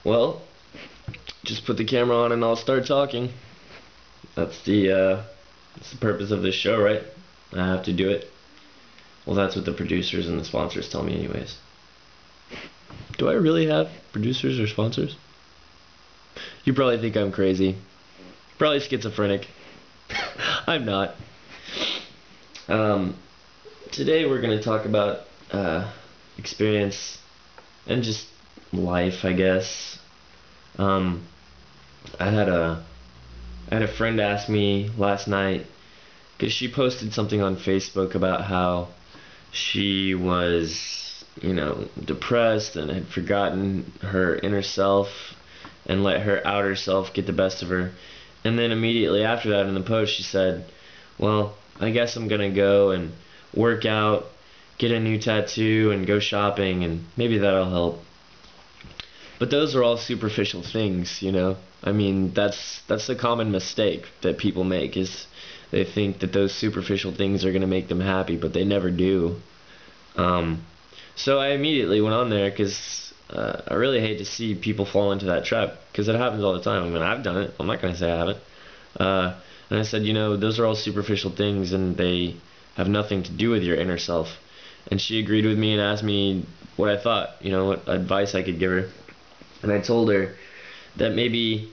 Well, just put the camera on and I'll start talking. That's the purpose of this show, right? I have to do it. Well, that's what the producers and the sponsors tell me anyways. Do I really have producers or sponsors? You probably think I'm crazy. Probably schizophrenic. I'm not. Today we're going to talk about experience and just life, I guess. I had a friend ask me last night because she posted something on Facebook about how she was, depressed and had forgotten her inner self and let her outer self get the best of her. And then immediately after that in the post she said, well, I guess I'm gonna go and work out, get a new tattoo, and go shopping, and maybe that'll help. But those are all superficial things, I mean, that's the common mistake that people make, is they think that those superficial things are going to make them happy, but they never do. So I immediately went on there because I really hate to see people fall into that trap, because it happens all the time. I mean, I've done it. I'm not going to say I haven't. And I said, those are all superficial things, and they have nothing to do with your inner self. And she agreed with me and asked me what I thought, what advice I could give her. And I told her that maybe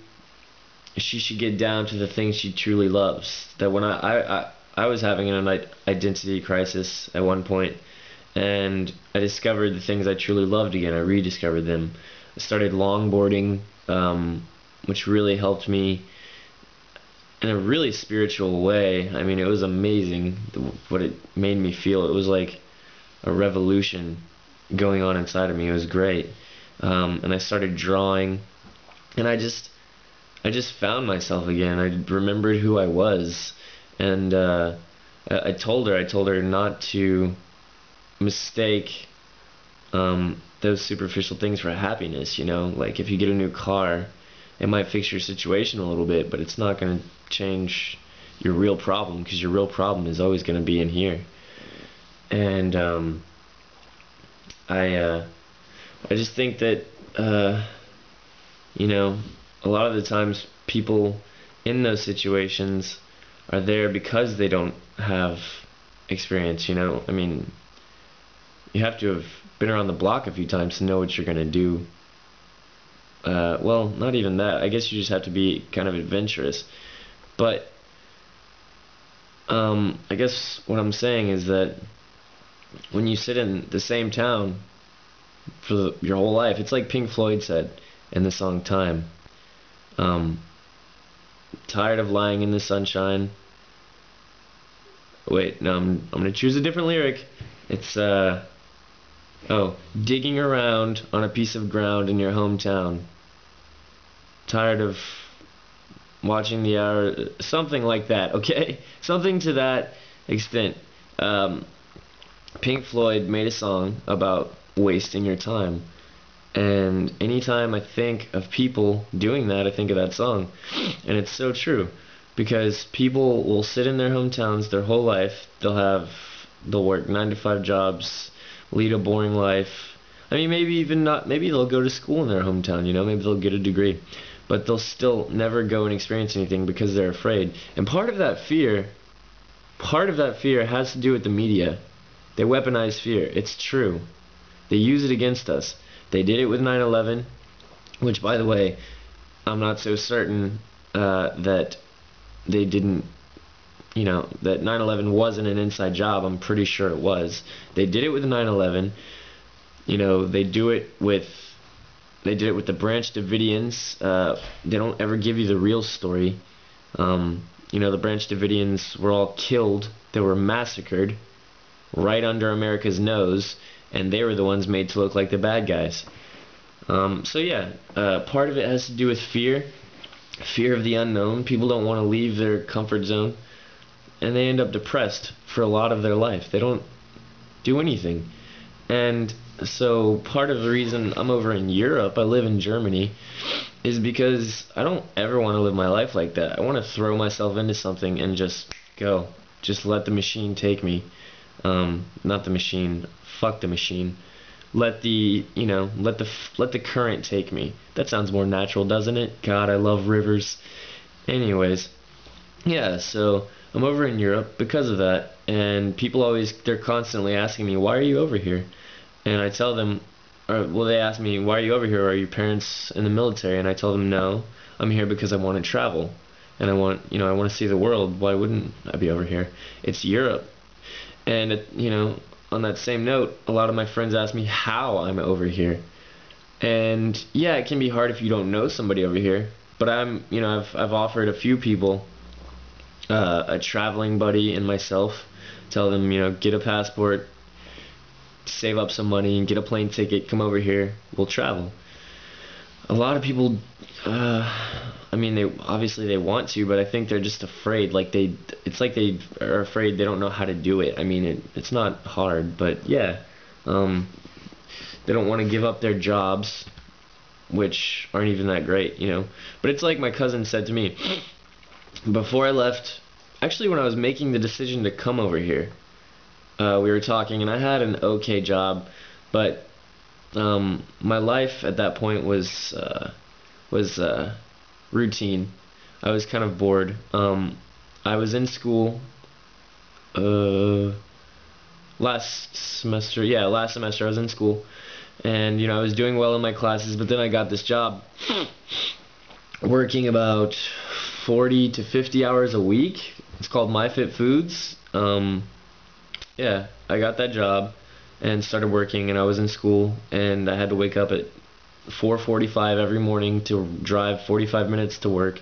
she should get down to the things she truly loves. That when I was having an identity crisis at one point, and I discovered the things I truly loved again. I rediscovered them. I started longboarding, which really helped me in a really spiritual way. I mean, it was amazing what it made me feel. It was like a revolution going on inside of me. It was great. And I started drawing, and I just found myself again. I remembered who I was, and I told her not to mistake those superficial things for happiness. Like if you get a new car, it might fix your situation a little bit, but it's not going to change your real problem, because your real problem is always going to be in here. And I just think that, a lot of the times people in those situations are there because they don't have experience, I mean, you have to have been around the block a few times to know what you're going to do. Well, not even that. I guess you just have to be kind of adventurous. But I guess what I'm saying is that when you sit in the same town for your whole life, it's like Pink Floyd said in the song Time. Tired of lying in the sunshine. Wait, no, I'm gonna choose a different lyric. It's digging around on a piece of ground in your hometown. Tired of watching the hour, something like that, okay? Something to that extent. Pink Floyd made a song about wasting your time, and anytime I think of people doing that, I think of that song. And it's so true, because people will sit in their hometowns their whole life. They'll work 9-to-5 jobs, lead a boring life. I mean, maybe even not, maybe they'll go to school in their hometown, maybe they'll get a degree, but they'll still never go and experience anything because they're afraid. And part of that fear has to do with the media. They weaponize fear. It's true. They use it against us. They did it with 9/11, which, by the way, I'm not so certain that they didn't, that 9/11 wasn't an inside job. I'm pretty sure it was. They did it with 9/11. They did it with the Branch Davidians. They don't ever give you the real story. The Branch Davidians were all killed. They were massacred right under America's nose, and they were the ones made to look like the bad guys. So yeah, part of it has to do with fear of the unknown. People don't want to leave their comfort zone, and they end up depressed for a lot of their life. They don't do anything. And so part of the reason I'm over in Europe, I live in Germany, is because I don't ever want to live my life like that. I want to throw myself into something and just go. Just let the machine take me. Not the machine. Fuck the machine. let the you know let the current take me. That sounds more natural, doesn't it? God, I love rivers. Anyways, yeah, so I'm over in Europe because of that, and they're constantly asking me, why are you over here? And I tell them, they ask me, why are you over here? Are your parents in the military? And I tell them, no, I'm here because I want to travel, and I want to see the world. Why wouldn't I be over here? It's Europe. And on that same note, a lot of my friends ask me how I'm over here. And yeah, it can be hard if you don't know somebody over here. But I've offered a few people a traveling buddy and myself. Tell them, get a passport, save up some money, and get a plane ticket. Come over here. We'll travel. A lot of people, they want to, but I think they're just afraid. It's like they are afraid they don't know how to do it. I mean, it's not hard, but yeah, they don't want to give up their jobs, which aren't even that great. But it's like my cousin said to me before I left. Actually, when I was making the decision to come over here, we were talking, and I had an okay job, but my life at that point was routine. I was kind of bored. I was in school last semester. Yeah, last semester I was in school, and I was doing well in my classes, but then I got this job working about 40 to 50 hours a week. It's called MyFit Foods. Yeah, I got that job and started working, and I was in school, and I had to wake up at 4:45 every morning to drive 45 minutes to work,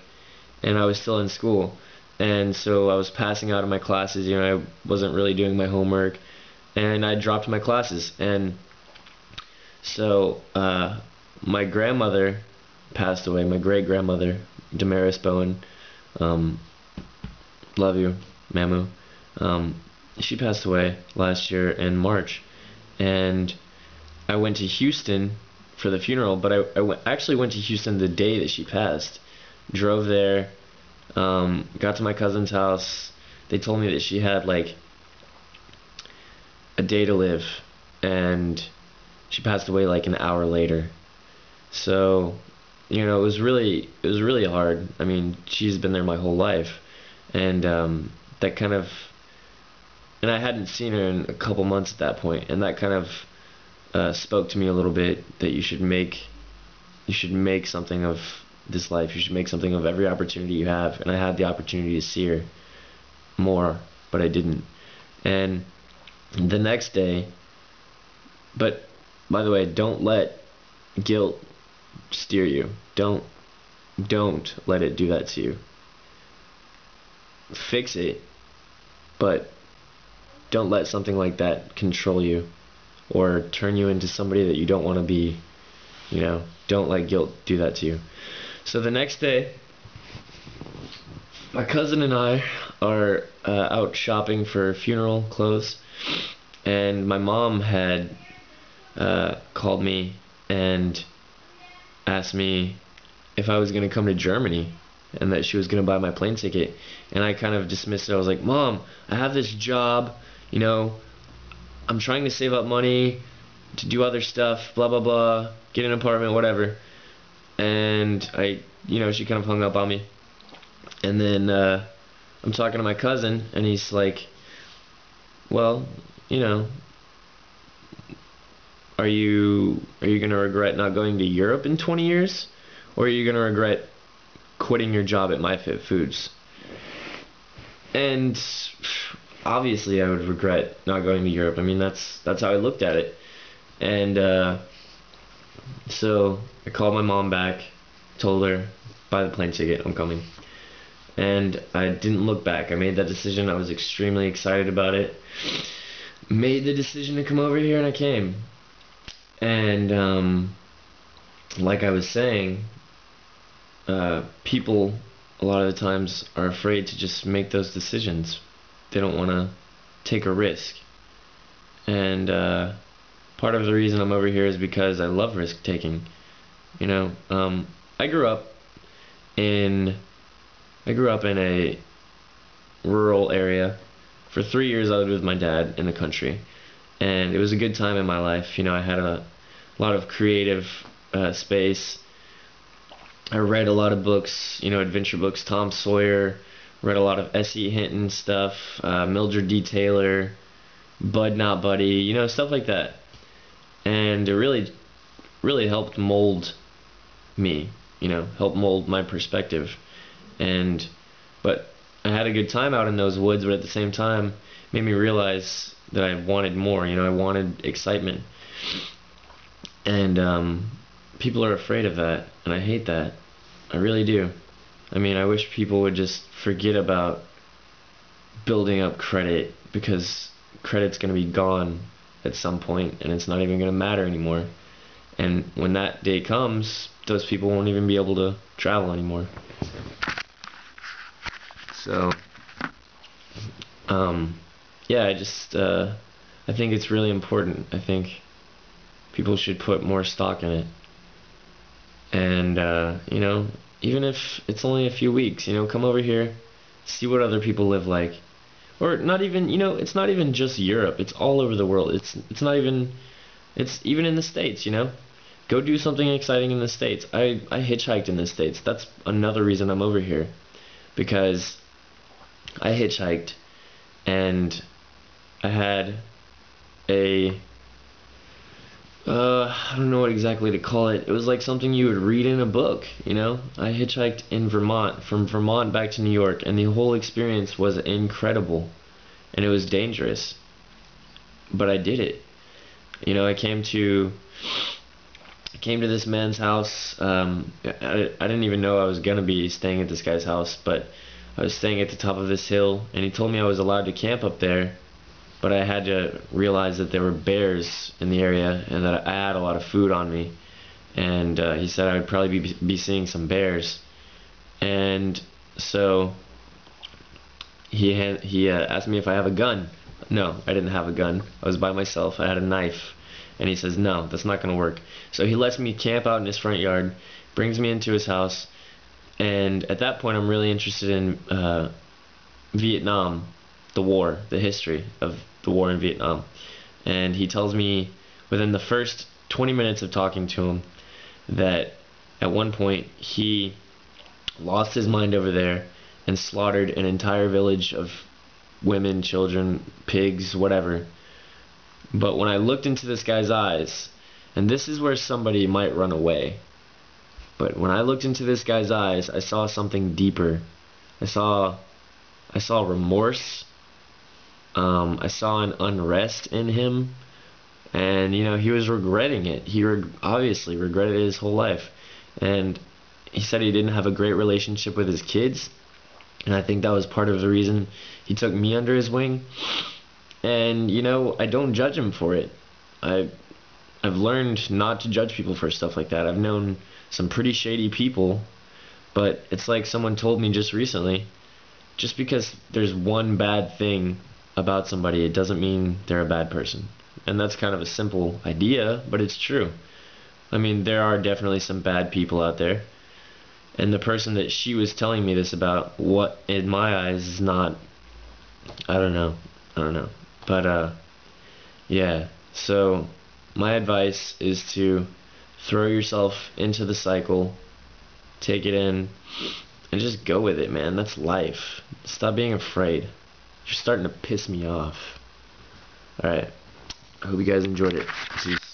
and I was still in school. And so I was passing out of my classes. I wasn't really doing my homework, and I dropped my classes. And so my grandmother passed away, my great grandmother, Damaris Bowen. Love you, Mamu. She passed away last year in March, and I went to Houston for the funeral, but actually went to Houston the day that she passed. Drove there, got to my cousin's house. They told me that she had like a day to live, and she passed away like an hour later. So, it was really hard. I mean, she's been there my whole life, and that kind of, and I hadn't seen her in a couple months at that point, and that kind of spoke to me a little bit, that you should make something of this life. You should make something of every opportunity you have. And I had the opportunity to see her more, but I didn't. And the next day, but by the way, don't let guilt steer you. Don't let it do that to you. Fix it, but don't let something like that control you or turn you into somebody that you don't want to be. Don't let guilt do that to you. So the next day, my cousin and I are out shopping for funeral clothes, and my mom had called me and asked me if I was going to come to Germany, and that she was going to buy my plane ticket. And I kind of dismissed it. I was like, Mom, I have this job, I'm trying to save up money to do other stuff, blah blah blah, get an apartment, whatever. And she kind of hung up on me. And then I'm talking to my cousin, and he's like, well, are you gonna regret not going to Europe in 20 years, or are you gonna regret quitting your job at MyFit Foods? And obviously I would regret not going to Europe. I mean, that's how I looked at it. And so I called my mom back, told her, buy the plane ticket, I'm coming. And I didn't look back. I made that decision. I was extremely excited about it. Made the decision to come over here, and I came. And like I was saying, people a lot of the times are afraid to just make those decisions. They don't want to take a risk. And part of the reason I'm over here is because I love risk taking. I grew up in a rural area. For 3 years I lived with my dad in the country, and it was a good time in my life. I had a lot of creative space. I read a lot of books, adventure books, Tom Sawyer. Read a lot of S.E. Hinton stuff, Mildred D. Taylor, Bud Not Buddy, stuff like that. And it really, really helped mold me, helped mold my perspective. But I had a good time out in those woods, but at the same time, it made me realize that I wanted more. I wanted excitement. And people are afraid of that, and I hate that. I really do. I wish people would just forget about building up credit, because credit's going to be gone at some point, and it's not even going to matter anymore. And when that day comes, those people won't even be able to travel anymore. So, yeah, I think it's really important. I think people should put more stock in it. And, even if it's only a few weeks, come over here, see what other people live like. Or not even, it's not even just Europe. It's all over the world. It's not even, it's even in the States, Go do something exciting in the States. I hitchhiked in the States. That's another reason I'm over here. Because I hitchhiked, and I had I don't know what exactly to call it. It was like something you would read in a book, I hitchhiked in Vermont, from Vermont back to New York, and the whole experience was incredible. And it was dangerous. But I did it. I came to this man's house. I didn't even know I was going to be staying at this guy's house, but I was staying at the top of this hill, and he told me I was allowed to camp up there. But I had to realize that there were bears in the area, and that I had a lot of food on me. And he said I would probably be seeing some bears. And so he asked me if I have a gun. No, I didn't have a gun. I was by myself. I had a knife. And he says, no, that's not going to work. So he lets me camp out in his front yard, brings me into his house. And at that point, I'm really interested in Vietnam, the war, the history of the war in Vietnam. And he tells me within the first 20 minutes of talking to him that at one point he lost his mind over there and slaughtered an entire village of women, children, pigs, whatever. But when I looked into this guy's eyes, and this is where somebody might run away, but when I looked into this guy's eyes, I saw something deeper. I saw remorse. I saw an unrest in him, and he was regretting it. He obviously regretted it his whole life, and he said he didn't have a great relationship with his kids, and I think that was part of the reason he took me under his wing. And I don't judge him for it. I've learned not to judge people for stuff like that. I've known some pretty shady people, but it's like someone told me just recently, just because there's one bad thing about somebody, it doesn't mean they're a bad person. And that's kind of a simple idea, but it's true. There are definitely some bad people out there. And the person that she was telling me this about, what in my eyes is not, I don't know. But yeah. So my advice is to throw yourself into the cycle, take it in, and just go with it, man. That's life. Stop being afraid. You're starting to piss me off. Alright. I hope you guys enjoyed it. See you soon.